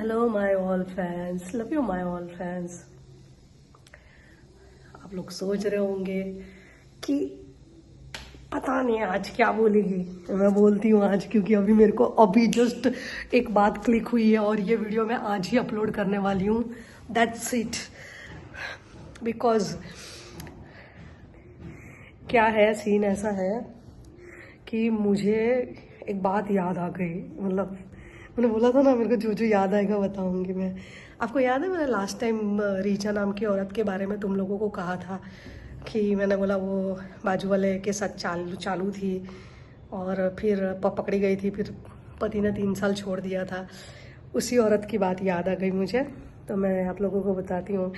Hello my all fans, love you my all fans. आप लोग सोच रहे होंगे कि पता नहीं आज क्या बोलेगी। मैं बोलती हूँ आज, क्योंकि अभी मेरे को अभी जस्ट एक बात क्लिक हुई है और ये वीडियो मैं आज ही अपलोड करने वाली हूँ। That's it. बिकॉज क्या है, सीन ऐसा है कि मुझे एक बात याद आ गई। मतलब मैंने बोला था ना, मेरे को जो जो याद आएगा बताऊंगी मैं आपको। याद है मैंने लास्ट टाइम रीचा नाम की औरत के बारे में तुम लोगों को कहा था कि मैंने बोला वो बाजू वाले के साथ चालू चालू थी और फिर पकड़ी गई थी, फिर पति ने 3 साल छोड़ दिया था। उसी औरत की बात याद आ गई मुझे, तो मैं आप लोगों को बताती हूँ।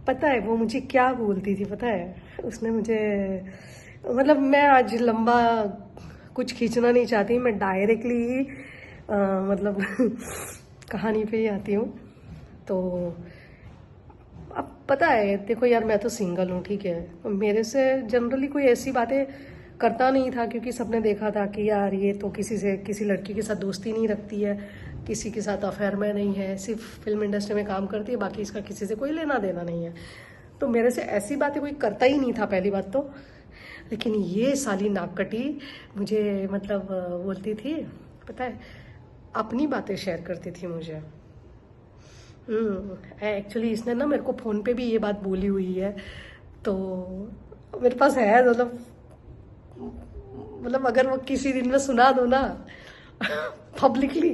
पता है वो मुझे क्या बोलती थी? पता है उसने मुझे, मतलब मैं आज लंबा कुछ खींचना नहीं चाहती, मैं डायरेक्टली ही मतलब कहानी पे ही आती हूँ। तो अब पता है, देखो यार, मैं तो सिंगल हूँ, ठीक है। मेरे से जनरली कोई ऐसी बातें करता नहीं था, क्योंकि सबने देखा था कि यार ये तो किसी से, किसी लड़की के साथ दोस्ती नहीं रखती है, किसी के साथ अफेयर में नहीं है, सिर्फ फिल्म इंडस्ट्री में काम करती है, बाकी इसका किसी से कोई लेना देना नहीं है। तो मेरे से ऐसी बातें कोई करता ही नहीं था, पहली बात तो। लेकिन ये साली नाककटी मुझे मतलब बोलती थी, पता है, अपनी बातें शेयर करती थी मुझे। एक्चुअली इसने ना मेरे को फोन पे भी ये बात बोली हुई है, तो मेरे पास है, मतलब अगर वो किसी दिन में सुना दो ना पब्लिकली,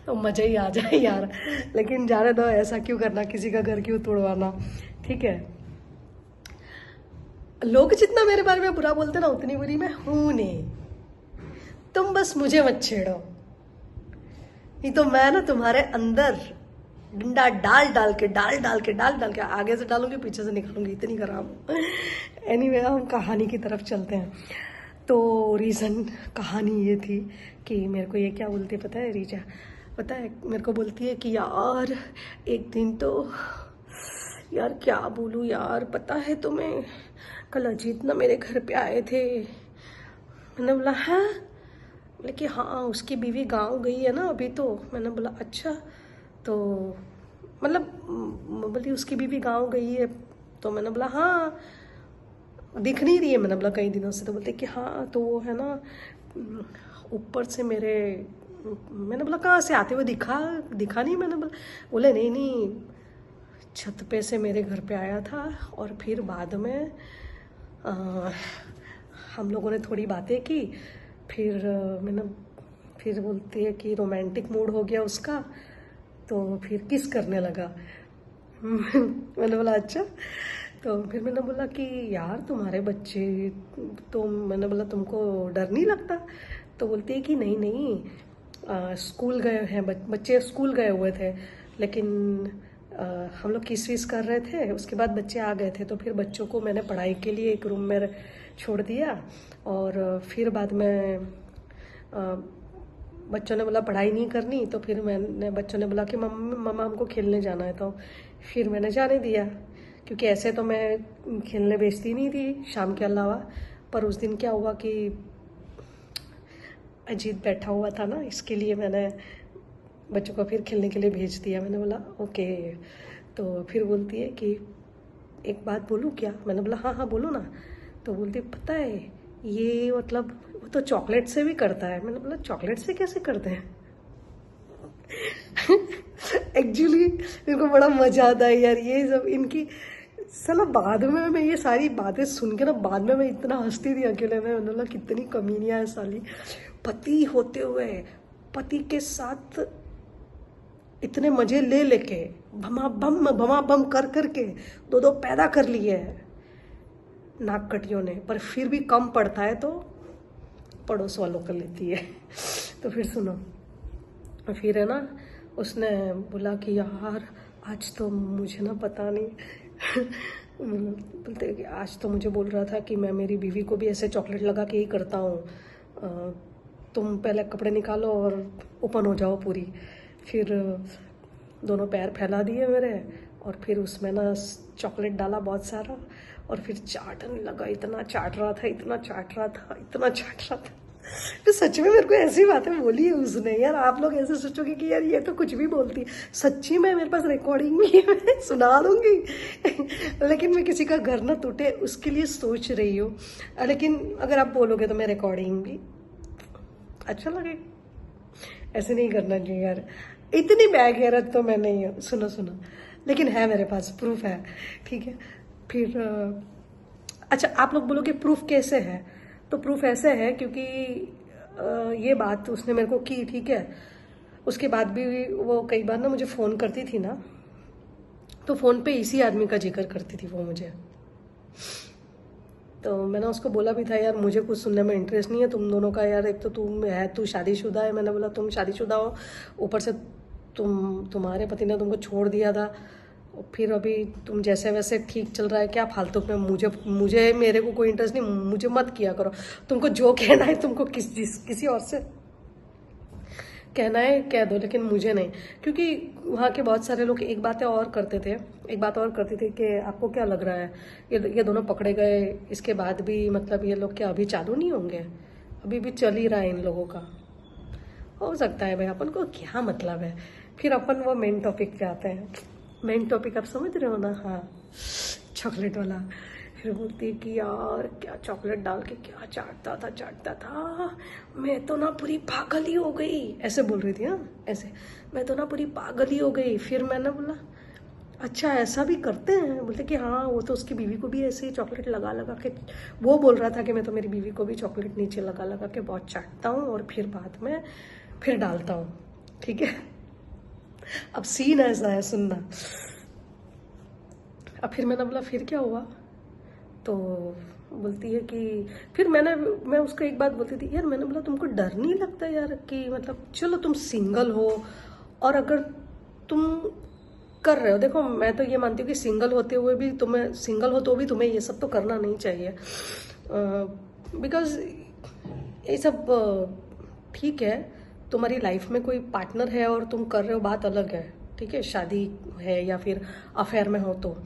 तो मजा ही आ जाए यार। लेकिन जाने दो, ऐसा क्यों करना, किसी का घर क्यों तोड़वाना, ठीक है। लोग जितना मेरे बारे में बुरा बोलते ना, उतनी बुरी मैं हूं नहीं। तुम बस मुझे मत छेड़ो, नहीं तो मैं ना तुम्हारे अंदर डंडा डाल डाल के आगे से डालूंगी, पीछे से निकालूंगी, इतनी खराब। एनीवे, हम कहानी की तरफ चलते हैं। तो रीज़न, कहानी ये थी कि मेरे को ये क्या बोलती है पता है रीचा? पता है मेरे को बोलती है कि यार एक दिन तो, यार क्या बोलूँ यार, पता है तुम्हें कल अजीत ना मेरे घर पे आए थे। मैंने बोला हाँ, बोले कि हाँ उसकी बीवी गांव गई है ना अभी। तो मैंने बोला अच्छा, तो मतलब बोली उसकी बीवी गांव गई है। तो मैंने बोला हाँ, दिख नहीं रही है। मैंने बोला कई दिनों से। तो बोलते कि हाँ तो वो है ना ऊपर से मेरे, मैंने बोला कहाँ से आते हुए दिखा दिखा नहीं। मैंने बोला, बोले नहीं नहीं, छत पे से मेरे घर पे आया था और फिर बाद में आ, हम लोगों ने थोड़ी बातें की, फिर मैंने, फिर बोलती है कि रोमांटिक मूड हो गया उसका, तो फिर किस करने लगा। मैंने बोला अच्छा। तो फिर मैंने बोला कि यार तुम्हारे बच्चे, तो मैंने बोला तुमको डर नहीं लगता? तो बोलती है कि नहीं नहीं, स्कूल गए हैं बच्चे, स्कूल गए हुए थे, लेकिन हम लोग किस विस कर रहे थे, उसके बाद बच्चे आ गए थे, तो फिर बच्चों को मैंने पढ़ाई के लिए एक रूम में छोड़ दिया। और फिर बाद में बच्चों ने बोला पढ़ाई नहीं करनी, तो फिर मैंने, बच्चों ने बोला कि मम्मा हमको खेलने जाना है, तो फिर मैंने जाने दिया, क्योंकि ऐसे तो मैं खेलने भेजती नहीं थी शाम के अलावा। पर उस दिन क्या हुआ कि अजीत बैठा हुआ था ना, इसके लिए मैंने बच्चों को फिर खेलने के लिए भेज दिया। मैंने बोला ओके। तो फिर बोलती है कि एक बात बोलूँ क्या? मैंने बोला हाँ हाँ बोलो ना। तो बोलती पता है ये मतलब वो तो चॉकलेट से भी करता है। मैंने बोला चॉकलेट से कैसे करते हैं? एक्चुअली मेरे को बड़ा मजा आता है यार ये सब इनकी। साला बाद में मैं ये सारी बातें सुन के ना, बाद में मैं इतना हंसती थी अकेले में। मैंने बोला कितनी कमीनियां है साली, पति होते हुए पति के साथ इतने मजे ले लेके भमा बम कर करके दो दो पैदा कर लिए है नाक कटियों ने, पर फिर भी कम पड़ता है तो पड़ोस वालों का लेती है। तो फिर सुनो, फिर है ना उसने बोला कि यार आज तो मुझे ना पता नहीं बोलते कि आज तो मुझे बोल रहा था कि मैं मेरी बीवी को भी ऐसे चॉकलेट लगा के ही करता हूँ, तुम पहले कपड़े निकालो और ओपन हो जाओ पूरी। फिर दोनों पैर फैला दिए मेरे, और फिर उसमें ना चॉकलेट डाला बहुत सारा, और फिर चाटने लगा। इतना चाट रहा था, इतना चाट रहा था, इतना चाट रहा था। तो सच में मेरे को ऐसी बातें बोली है उसने यार। आप लोग ऐसे सोचोगे कि यार ये तो कुछ भी बोलती है, सच्ची में मेरे पास रिकॉर्डिंग भी है, मैं सुना दूंगी। लेकिन मैं किसी का घर ना टूटे उसके लिए सोच रही हूँ। लेकिन अगर आप बोलोगे तो मैं रिकॉर्डिंग भी अच्छा लगे। ऐसे नहीं करना चाहिए यार, इतनी बैगैरत तो मैं नहीं हूँ। सुनो सुनो, लेकिन है मेरे पास प्रूफ है, ठीक है। फिर अच्छा आप लोग बोलोगे प्रूफ कैसे है, तो प्रूफ ऐसे है क्योंकि ये बात उसने मेरे को की, ठीक है। उसके बाद भी वो कई बार ना मुझे फ़ोन करती थी ना, तो फ़ोन पे इसी आदमी का जिक्र करती थी वो मुझे। तो मैंने उसको बोला भी था यार मुझे कुछ सुनने में इंटरेस्ट नहीं है तुम दोनों का यार। एक तो तू शादीशुदा है, मैंने बोला तुम शादीशुदा हो, ऊपर से तुम्हारे पति ने तुमको छोड़ दिया था, फिर अभी तुम जैसे वैसे ठीक चल रहा है, क्या फालतू में मुझे मुझे मेरे को कोई इंटरेस्ट नहीं, मुझे मत किया करो। तुमको जो कहना है तुमको किसी और से कहना है कह दो, लेकिन मुझे नहीं। क्योंकि वहाँ के बहुत सारे लोग एक बात और करते थे, एक बात और करते थे कि आपको क्या लग रहा है ये दोनों पकड़े गए इसके बाद भी मतलब ये लोग क्या अभी चालू नहीं होंगे, अभी भी चल ही रहा है इन लोगों का। हो सकता है भाई, अपन को क्या मतलब है। फिर अपन वो मेन टॉपिक पे आते हैं। मेन टॉपिक आप समझ रहे हो ना, हाँ चॉकलेट वाला। फिर बोलती है कि यार क्या चॉकलेट डाल के क्या चाटता था, मैं तो ना पूरी पागल ही हो गई, ऐसे बोल रही थी। हाँ ऐसे, मैं तो ना पूरी पागल ही हो गई। फिर मैंने बोला अच्छा ऐसा भी करते हैं, बोलते कि हाँ वो तो उसकी बीवी को भी ऐसे ही चॉकलेट लगा लगा के, वो बोल रहा था कि मैं तो मेरी बीवी को भी चॉकलेट नीचे लगा लगा के बहुत चाटता हूँ और फिर बाद में फिर डालता हूँ, ठीक है। अब सीन ऐसा है, सुनना। अब फिर मैंने बोला फिर क्या हुआ, तो बोलती है कि फिर मैं उसको एक बात बोलती थी यार, मैंने बोला तुमको डर नहीं लगता यार कि मतलब चलो तुम सिंगल हो और अगर तुम कर रहे हो, देखो मैं तो ये मानती हूँ कि सिंगल होते हुए भी तुम्हें, सिंगल हो तो भी तुम्हें ये सब तो करना नहीं चाहिए, बिकॉज ये सब ठीक है तुम्हारी लाइफ में कोई पार्टनर है और तुम कर रहे हो बात अलग है, ठीक है, शादी है या फिर अफेयर में हो तो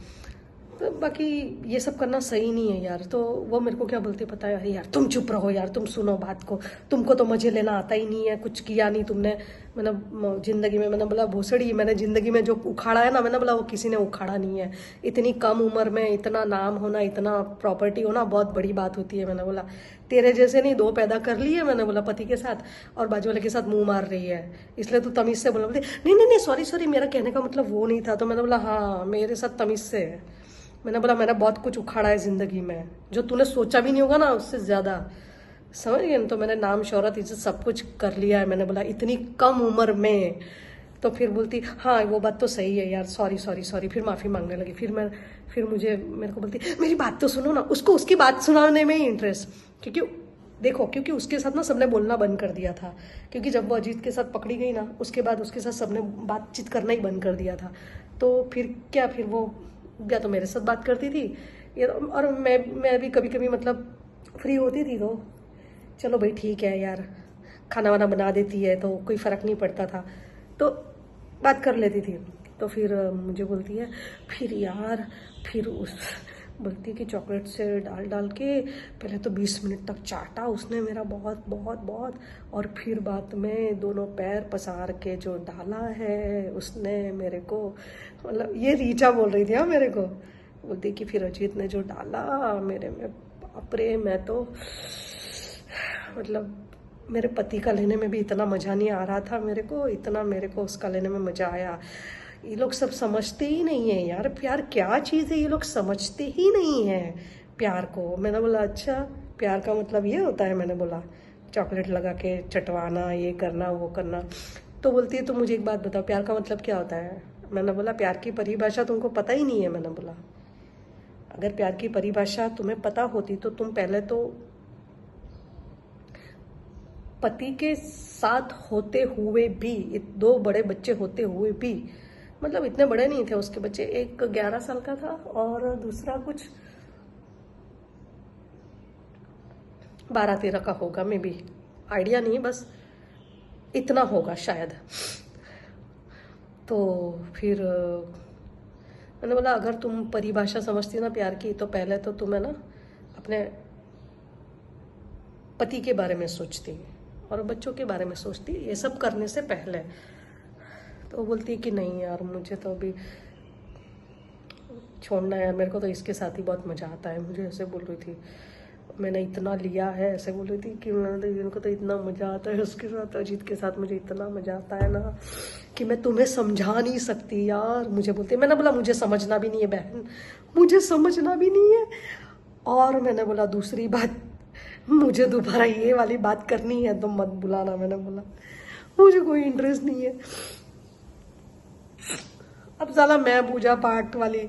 बाकी ये सब करना सही नहीं है यार। तो वो मेरे को क्या बोलती पता है, अरे यार तुम चुप रहो यार, तुम सुनो बात को, तुमको तो मजे लेना आता ही नहीं है, कुछ किया नहीं तुमने। मैंने जिंदगी में, मैंने बोला भोसड़ी, मैंने जिंदगी में जो उखाड़ा है ना, मैंने बोला वो किसी ने उखाड़ा नहीं है। इतनी कम उम्र में इतना नाम होना, इतना प्रॉपर्टी होना बहुत बड़ी बात होती है। मैंने बोला तेरे जैसे नहीं दो पैदा कर लिए, मैंने बोला पति के साथ, और बाजू वाले के साथ मुंह मार रही है, इसलिए तू तमीज से बोला। बोलती नहीं नहीं नहीं सॉरी मेरा कहने का मतलब वो नहीं था। तो मैंने बोला हाँ मेरे साथ तमीज से है। मैंने बोला मैंने बहुत कुछ उखाड़ा है जिंदगी में, जो तूने सोचा भी नहीं होगा ना उससे ज्यादा, समझ गए। तो मैंने नाम शोहरत इज्जत सब कुछ कर लिया है। मैंने बोला इतनी कम उम्र में। तो फिर बोलती हाँ वो बात तो सही है यार, सॉरी, फिर माफी मांगने लगी। फिर मेरे को बोलती मेरी बात तो सुनो ना, उसको उसकी बात सुनाने में ही इंटरेस्ट, क्योंकि देखो क्योंकि उसके साथ ना सबने बोलना बंद कर दिया था, क्योंकि जब वो अजीत के साथ पकड़ी गई ना उसके बाद उसके साथ सबने बातचीत करना ही बंद कर दिया था। तो फिर क्या, फिर वो या तो मेरे साथ बात करती थी या और मैं भी कभी कभी मतलब फ्री होती थी तो चलो भाई ठीक है यार, खाना वाना बना देती है तो कोई फ़र्क नहीं पड़ता था, तो बात कर लेती थी। तो फिर मुझे बोलती है फिर यार, फिर उस बोलती है कि चॉकलेट से डाल डाल के पहले तो 20 मिनट तक चाटा उसने मेरा बहुत बहुत बहुत, और फिर बाद में दोनों पैर पसार के जो डाला है उसने मेरे को, मतलब ये रीचा बोल रही थी हाँ मेरे को। बोलती कि फिर अजीत ने जो डाला मेरे में, बाप रे, मैं तो मतलब मेरे पति का लेने में भी इतना मज़ा नहीं आ रहा था मेरे को, इतना मेरे को उसका लेने में मज़ा आया। ये लोग सब समझते ही नहीं है यार, प्यार क्या चीज़ है ये लोग समझते ही नहीं है प्यार को। मैंने बोला अच्छा प्यार का मतलब ये होता है, मैंने बोला चॉकलेट लगा के चटवाना, ये करना वो करना। तो बोलती है तो मुझे एक बात बताओ प्यार का मतलब क्या होता है। मैंने बोला प्यार की परिभाषा तुमको पता ही नहीं है। मैंने बोला अगर प्यार की परिभाषा तुम्हें पता होती तो तुम पहले तो पति के साथ होते हुए भी, 2 बड़े बच्चे होते हुए भी, मतलब इतने बड़े नहीं थे उसके बच्चे, एक 11 साल का था और दूसरा कुछ 12-13 का होगा, मे बी, आइडिया नहीं, बस इतना होगा शायद। तो फिर मैंने बोला अगर तुम परिभाषा समझती ना प्यार की तो पहले तो तुम्हें ना अपने पति के बारे में सोचती और बच्चों के बारे में सोचती, ये सब करने से पहले। तो वो बोलती है कि नहीं यार, मुझे तो अभी छोड़ना है यार, मेरे को तो इसके साथ ही बहुत मज़ा आता है। मुझे ऐसे बोल रही थी, मैंने इतना लिया है, ऐसे बोल रही थी कि इनको तो इतना मज़ा आता है उसके साथ, अजीत के साथ मुझे इतना मज़ा आता है ना कि मैं तुम्हें समझा नहीं सकती यार। मुझे बोलती है, मैंने बोला मुझे समझना भी नहीं है बहन, मुझे समझना भी नहीं है। और मैंने बोला दूसरी बात, मुझे दोबारा ये वाली बात करनी है तो मत बुलाना। मैंने बोला मुझे कोई इंटरेस्ट नहीं है। अब साला मैं पूजा पाठ वाली,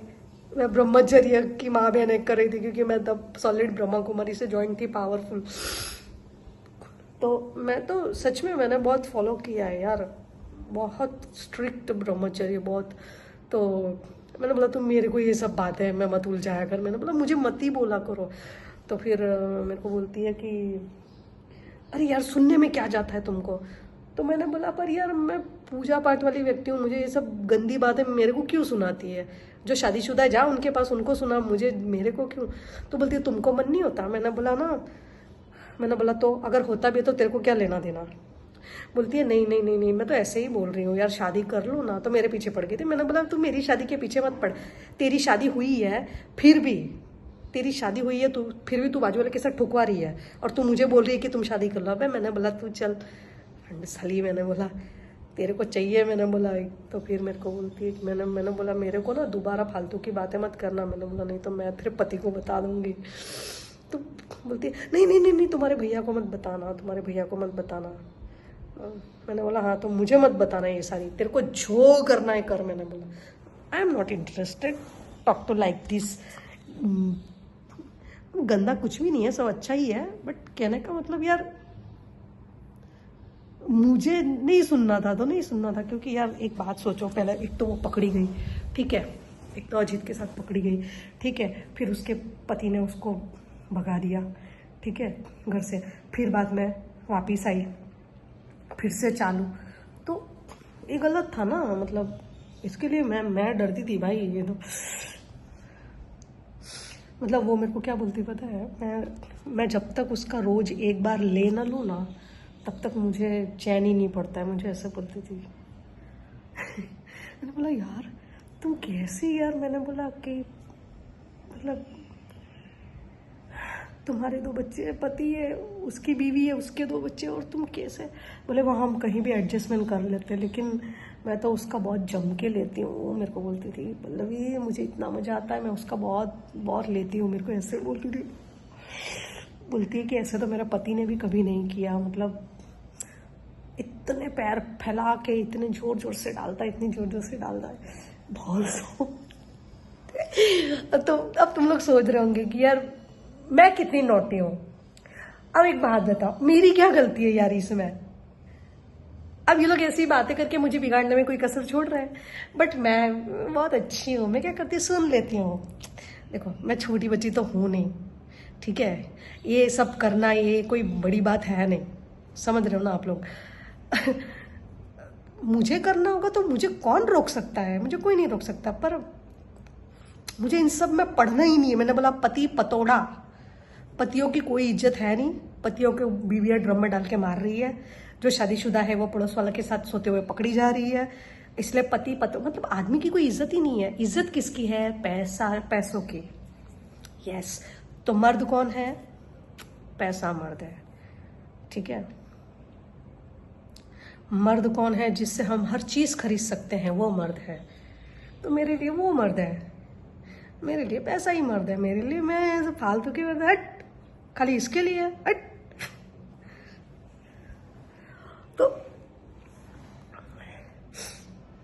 मैं ब्रह्मचर्य की माँ बहन एक कर रही थी, क्योंकि मैं तब सॉलिड ब्रह्मा कुमारी से ज्वाइन थी, पावरफुल। तो मैं तो सच में मैंने बहुत फॉलो किया है यार, बहुत स्ट्रिक्ट ब्रह्मचर्य बहुत। तो मैंने बोला तुम मेरे को ये सब बातें मैं मत उलझाया कर, मैंने बोला मुझे मत ही बोला करो। तो फिर मेरे को बोलती है कि अरे यार सुनने में क्या जाता है तुमको। तो मैंने बोला पर यार मैं पूजा पाठ वाली व्यक्ति हूँ, मुझे ये सब गंदी बातें मेरे को क्यों सुनाती है। जो शादीशुदा है जा उनके पास, उनको सुना, मुझे मेरे को क्यों। तो बोलती है तुमको मन नहीं होता। मैंने बोला ना, मैंने बोला तो अगर होता भी है तो तेरे को क्या लेना देना। बोलती है नहीं नहीं नहीं नहीं, मैं तो ऐसे ही बोल रही हूँ यार, शादी कर लो ना। तो मेरे पीछे पड़ गई थी। मैंने बोला तू मेरी शादी के पीछे मत पड़, तेरी शादी हुई है फिर भी, तेरी शादी हुई है तू फिर भी तू बाजू वाले के साथ ठुकवा रही है, और तू मुझे बोल रही है कि तुम शादी कर लो। अब मैंने बोला तू चल साली, मैंने बोला तेरे को चाहिए, मैंने बोला। तो फिर मेरे को बोलती है कि मैंने बोला मेरे को ना दोबारा फालतू की बातें मत करना। मैंने बोला नहीं तो मैं तेरे पति को बता दूंगी। तो बोलती है नहीं नहीं नहीं नहीं, तुम्हारे भैया को मत बताना, तुम्हारे भैया को मत बताना। मैंने बोला हाँ तो मुझे मत बताना ये सारी, तेरे को जो करना है कर। मैंने बोला I am not interested talk to like this. गंदा कुछ भी नहीं है, सब अच्छा ही है, बट कहने का मतलब यार मुझे नहीं सुनना था तो नहीं सुनना था। क्योंकि यार एक बात सोचो, पहले एक तो वो पकड़ी गई, ठीक है, एक तो अजीत के साथ पकड़ी गई, ठीक है, फिर उसके पति ने उसको भगा दिया, ठीक है, घर से। फिर बाद में वापिस आई, फिर से चालू। तो ये गलत था ना, मतलब इसके लिए मैं डरती थी भाई। ये तो मतलब वो मेरे को क्या बोलती पता है, मैं जब तक उसका रोज एक बार ले ना लूँ ना तब तक मुझे चैन ही नहीं पड़ता है, मुझे ऐसे बोलती थी। मैंने बोला यार तुम कैसे यार। मैंने बोला कि मतलब तुम्हारे 2 बच्चे हैं, पति है, उसकी बीवी है, उसके 2 बच्चे, और तुम कैसे। बोले वो हम कहीं भी एडजस्टमेंट कर लेते हैं, लेकिन मैं तो उसका बहुत जम के लेती हूँ। वो मेरे को बोलती थी पल्लवी मुझे इतना मज़ा आता है, मैं उसका बहुत बहुत लेती हूँ, मेरे को ऐसे बोलती थी। बोलती है कि ऐसे तो मेरा पति ने भी कभी नहीं किया, मतलब इतने पैर फैला के इतने जोर जोर से डालता है, इतनी जोर जोर से डालता है बहुत। तो अब तुम लोग सोच रहे होंगे कि यार मैं कितनी नौटी हूँ। अब एक बात बताओ, मेरी क्या गलती है यार इसमें। अब ये लोग ऐसी बातें करके मुझे बिगाड़ने में कोई कसर छोड़ रहे हैं, बट मैं बहुत अच्छी हूँ। मैं क्या करती हूँ, सुन लेती हूँ। देखो मैं छोटी बच्ची तो हूँ नहीं, ठीक है, ये सब करना ये कोई बड़ी बात है नहीं, समझ रहे हो ना आप लोग। मुझे करना होगा तो मुझे कौन रोक सकता है, मुझे कोई नहीं रोक सकता। पर मुझे इन सब में पढ़ना ही नहीं है। मैंने बोला पति पतोड़ा, पतियों की कोई इज्जत है नहीं, पतियों के बीवियां ड्रम में डाल के मार रही है, जो शादीशुदा है वो पड़ोस वाला के साथ सोते हुए पकड़ी जा रही है, इसलिए पति पतो मतलब आदमी की कोई इज्जत ही नहीं है। इज्जत किसकी है, पैसों की। यस, तो मर्द कौन है, पैसा मर्द है, ठीक है। मर्द कौन है, जिससे हम हर चीज खरीद सकते हैं, वो मर्द है। तो मेरे लिए वो मर्द है, मेरे लिए पैसा ही मर्द है, मेरे लिए मैं फालतू की मर्द हट, खाली इसके लिए हट। तो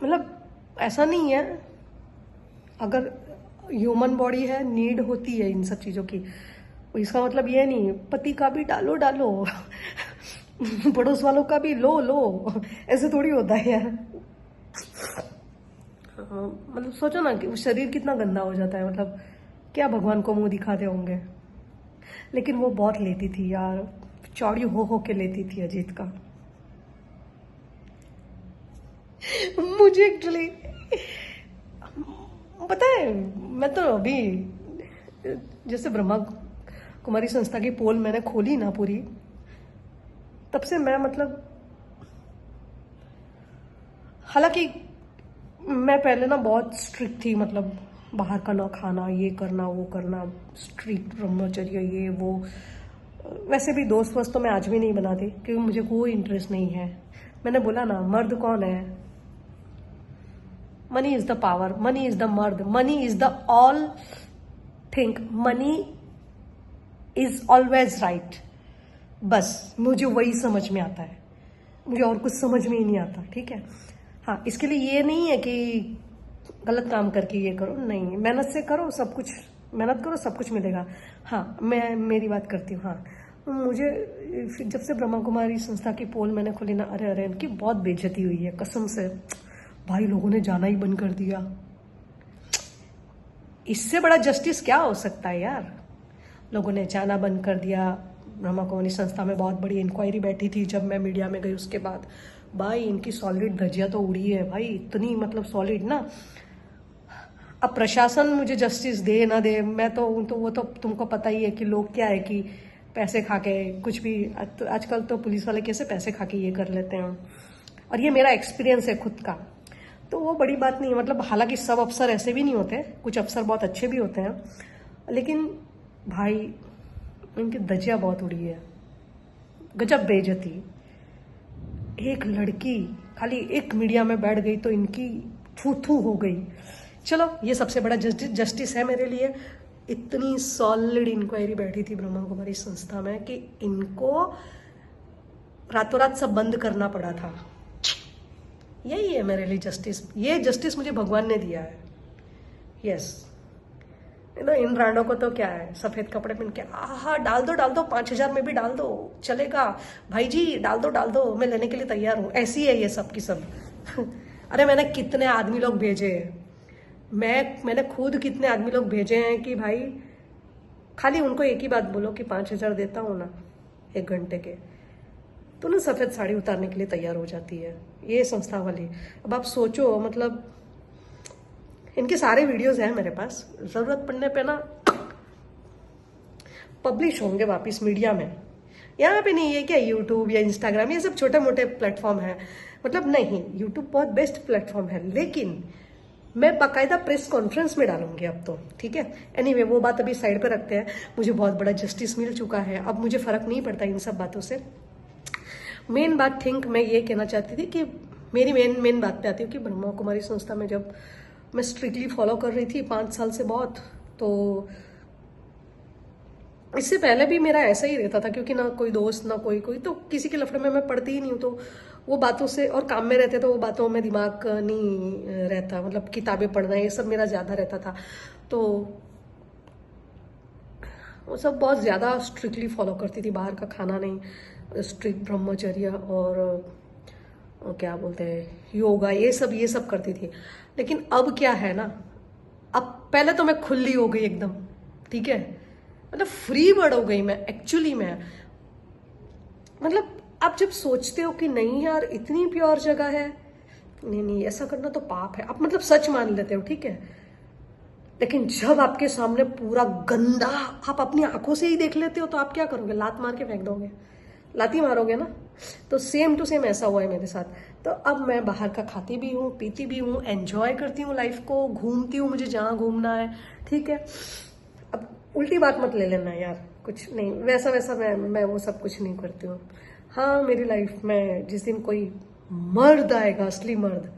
मतलब ऐसा नहीं है, अगर ह्यूमन बॉडी है, नीड होती है इन सब चीजों की, इसका मतलब ये नहीं पति का भी डालो डालो, पड़ोस वालों का भी लो लो, ऐसे थोड़ी होता है यार। मतलब सोचो ना कि शरीर कितना गंदा हो जाता है, मतलब क्या भगवान को मुंह दिखाते होंगे। लेकिन वो बहुत लेती थी यार, चौड़ी हो के लेती थी अजीत का। मुझे एक्चुअली पता है, मैं तो अभी जैसे ब्रह्मा कुमारी संस्था की पोल मैंने खोली ना पूरी, तब से मैं मतलब, हालांकि मैं पहले ना बहुत स्ट्रिक्ट थी, मतलब बाहर का ना खाना, ये करना वो करना, स्ट्रिक्ट ब्रह्मचर्य ये वो। वैसे भी दोस्त वोस्त तो मैं आज भी नहीं बनाती, क्योंकि मुझे कोई इंटरेस्ट नहीं है। मैंने बोला ना, मर्द कौन है? Money is the power, money is the मर्द, money is the all think, money is always right. बस मुझे वही समझ में आता है, मुझे और कुछ समझ में ही नहीं आता, ठीक है। हाँ, इसके लिए ये नहीं है कि गलत काम करके ये करो, नहीं, मेहनत से करो, सब कुछ मेहनत करो, सब कुछ मिलेगा। हाँ, मैं मेरी बात करती हूँ। हाँ, मुझे जब से ब्रह्मा कुमारी संस्था की पोल मैंने खोली ना, अरे अरे इनकी बहुत बेइज्जती हुई है कसम से। भाई लोगों ने जाना ही बंद कर दिया। इससे बड़ा जस्टिस क्या हो सकता है यार? लोगों ने जाना बंद कर दिया। ब्रह्मा कुमारी संस्था में बहुत बड़ी इंक्वायरी बैठी थी, जब मैं मीडिया में गई उसके बाद भाई इनकी सॉलिड धज्जियां तो उड़ी है भाई, इतनी मतलब सॉलिड ना। अब प्रशासन मुझे जस्टिस दे ना दे, मैं तो वो तो तुमको पता ही है कि लोग क्या है कि पैसे खा के कुछ भी, आजकल तो पुलिस वाले कैसे पैसे खा के ये कर लेते हैं। और ये मेरा एक्सपीरियंस है खुद का, तो वो बड़ी बात नहीं है। मतलब हालांकि सब अफसर ऐसे भी नहीं होते, कुछ अफसर बहुत अच्छे भी होते हैं, लेकिन भाई इनकी धज्जियां बहुत उड़ी है, गजब बेइज्जती। एक लड़की खाली एक मीडिया में बैठ गई तो इनकी थू थू हो गई। चलो, ये सबसे बड़ा जस्टिस है मेरे लिए। इतनी सॉलिड इंक्वायरी बैठी थी ब्रह्मा कुमारी संस्था में कि इनको रातों रात सब बंद करना पड़ा था। यही है मेरे लिए जस्टिस। ये जस्टिस मुझे भगवान ने दिया है। यस, इन रांडों को तो क्या है, सफेद कपड़े पहन के आहा डाल दो 5,000 में भी डाल दो, चलेगा भाई जी, डाल दो, मैं लेने के लिए तैयार हूं। ऐसी है ये सब की सब। अरे मैंने कितने आदमी लोग भेजे हैं, मैंने खुद कितने आदमी लोग भेजे हैं कि भाई खाली उनको एक ही बात बोलो कि 5,000 देता हूं ना 1 घंटे के, तो ना सफेद साड़ी उतारने के लिए तैयार हो जाती है ये संस्था वाली। अब आप सोचो, मतलब इनके सारे वीडियोस हैं मेरे पास, जरूरत पड़ने पे ना पब्लिश होंगे वापस मीडिया में। यहाँ पे नहीं है क्या यूट्यूब या इंस्टाग्राम, ये सब छोटे मोटे प्लेटफॉर्म है, मतलब नहीं, यूट्यूब बहुत बेस्ट प्लेटफॉर्म है, लेकिन मैं बाकायदा प्रेस कॉन्फ्रेंस में डालूंगी अब तो, ठीक है। एनीवे, वो बात अभी साइड पे रखते हैं। मुझे बहुत बड़ा जस्टिस मिल चुका है, अब मुझे फर्क नहीं पड़ता इन सब बातों से। मेन बात मैं ये कहना चाहती थी कि मेरी मेन बात पे आती है कि ब्रह्मा कुमारी संस्था में जब मैं स्ट्रिक्टली फॉलो कर रही थी 5 साल से बहुत, तो इससे पहले भी मेरा ऐसा ही रहता था, क्योंकि ना कोई दोस्त ना कोई तो किसी के लफड़े में मैं पढ़ती ही नहीं हूँ, तो वो बातों से, और काम में रहते तो वो बातों में दिमाग नहीं रहता, मतलब किताबें पढ़ना ये सब मेरा ज्यादा रहता था, तो वो सब बहुत ज्यादा स्ट्रिक्टली फॉलो करती थी। बाहर का खाना नहीं, स्ट्रिक्ट ब्रह्मचर्य और क्या बोलते हैं योगा, ये सब करती थी। लेकिन अब क्या है ना, अब पहले तो मैं खुली हो गई एकदम, ठीक है, मतलब फ्री बर्ड हो गई मैं एक्चुअली में। मतलब आप जब सोचते हो कि नहीं यार इतनी प्योर जगह है, नहीं ऐसा करना तो पाप है, आप मतलब सच मान लेते हो, ठीक है। लेकिन जब आपके सामने पूरा गंदा आप अपनी आंखों से ही देख लेते हो, तो आप क्या करोगे? लात मार के फेंक दोगे, लाती मारोगे ना। तो सेम टू सेम ऐसा हुआ है मेरे साथ। तो अब मैं बाहर का खाती भी हूँ, पीती भी हूँ, एंजॉय करती हूँ लाइफ को, घूमती हूँ मुझे जहाँ घूमना है, ठीक है। अब उल्टी बात मत ले लेना यार, कुछ नहीं वैसा मैं वो सब कुछ नहीं करती हूँ। हाँ, मेरी लाइफ में जिस दिन कोई मर्द आएगा, असली मर्द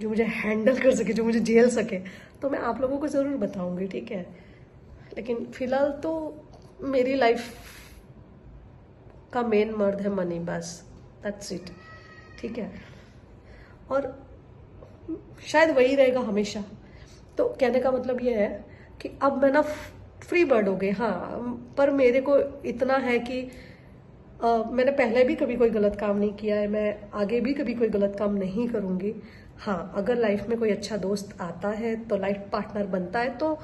जो मुझे हैंडल कर सके, जो मुझे झेल सके, तो मैं आप लोगों को जरूर बताऊंगी, ठीक है। लेकिन फिलहाल तो मेरी लाइफ का मेन मर्द है मनी, बस दैट्स इट, ठीक है। और शायद वही रहेगा हमेशा। तो कहने का मतलब ये है कि अब मैं ना फ्री बर्ड हो गई। हाँ, पर मेरे को इतना है कि मैंने पहले भी कभी कोई गलत काम नहीं किया है, मैं आगे भी कभी कोई गलत काम नहीं करूंगी। हाँ, अगर लाइफ में कोई अच्छा दोस्त आता है, तो लाइफ पार्टनर बनता है, तो